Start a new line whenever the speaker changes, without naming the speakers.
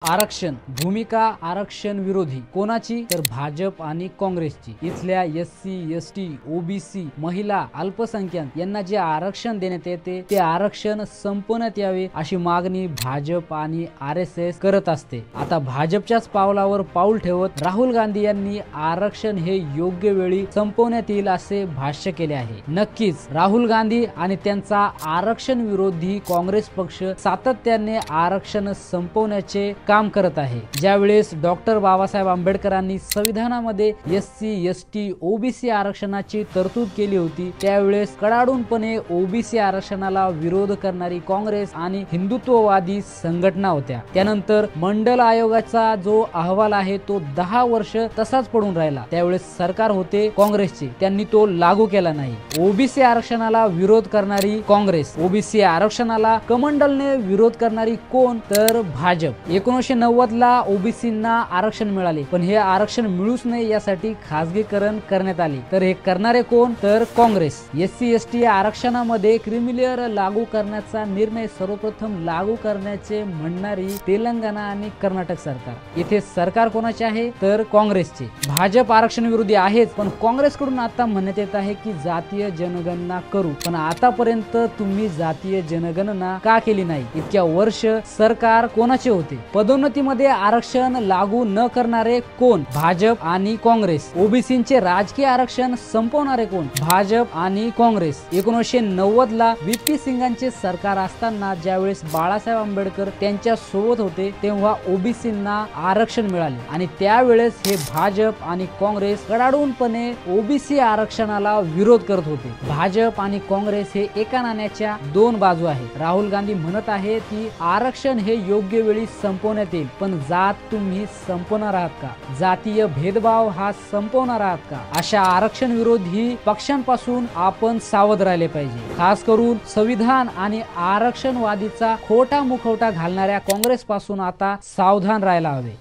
आरक्षण भूमिका आरक्षण विरोधी कोणाची तर भाजप आणि काँग्रेसची। इथल्या एससी एसटी ओबीसी महिला अल्पसंख्याक यांना जे आरक्षण देण्यात येते ते आरक्षण संपवण्यात यावे अशी मागणी भाजप आणि आरएसएस करत असते। आता भाजपच्याच पावलावर पाऊल ठेवत राहुल गांधी यांनी आरक्षण हे योग्य वेळी संपवण्यात येईल असे भाष्य केले आहे। नक्कीच राहुल गांधी आणि त्यांचा आरक्षण विरोधी काँग्रेस पक्ष सातत्याने आरक्षण संपवण्याचे काम करत आहे। ज्यावेळेस डॉक्टर बाबासाहेब आंबेडकरांनी संविधानामध्ये एससी एसटी ओबीसी आरक्षणाची तरतूद केली होती त्यावेळेस कडाडूनपणे ओबीसी आरक्षणाला विरोध करणारी काँग्रेस आणि हिंदुत्ववादी संघटना होत्या। त्यानंतर मंडल आयोगाचा जो अहवाल आहे तो 10 वर्ष तसाच पडून राहिला। त्यावेळेस सरकार होते काँग्रेसचे, त्यांनी तो लागू केला नाही। ओबीसी आरक्षणाला विरोध करणारी काँग्रेस, ओबीसी आरक्षणाला कमंडलने विरोध करणारी कोण तर भाजप। 1990 ला ओबीसींना आरक्षण मिळाले, पण हे आरक्षण मिळूच नये यासाठी खासगीकरण करण्यात आले। तर हे करणारे कोण तर काँग्रेस। एससी एसटी आरक्षणामध्ये क्रिमिलेअर लागू करण्याचा निर्णय सर्वप्रथम लागू करण्याचे म्हणणारी तेलंगणा आणि कर्नाटक सरकार। इथे सरकार कोणाचे आहे तर काँग्रेसचे। भाजप आरक्षण विरोधी आहेच, पण काँग्रेसकडून आता म्हणण्यात येत आहे की जातीय जनगणना करू, पण आतापर्यंत तुम्ही जातीय जनगणना का केली नाही? इतक्या वर्ष सरकार कोणाचे होते? पदोन्नतीमध्ये आरक्षण लागू न करणारे कोण? भाजप आणि काँग्रेस। ओबीसींचे राजकीय आरक्षण संपवणारे कोण? भाजप आणि काँग्रेस। 1990 ला व्हीपी सिंगांचे सरकार असताना ज्यावेळेस बाळासाहेब आंबेडकर त्यांच्या सोबत होते तेव्हा ओबीसींना आरक्षण मिळाले आणि त्यावेळेस हे भाजप आणि काँग्रेस कडाडूनपणे ओबीसी आरक्षणाला विरोध करत होते। भाजप आणि काँग्रेस हे एका नाण्याच्या दोन बाजू आहेत। राहुल गांधी म्हणत आहेत की आरक्षण हे योग्य वेळी संपवण्यात येईल, पण जात तुम्ही संपवणार आहात का? जातीय भेदभाव हा संपवणार आहात का? अशा आरक्षण विरोधी पक्षांपासून आपण सावध राहिले पाहिजे। खास करून संविधान आणि आरक्षणवादीचा खोटा मुखवटा घालणाऱ्या काँग्रेस पासून आता सावधान राहायला हवे।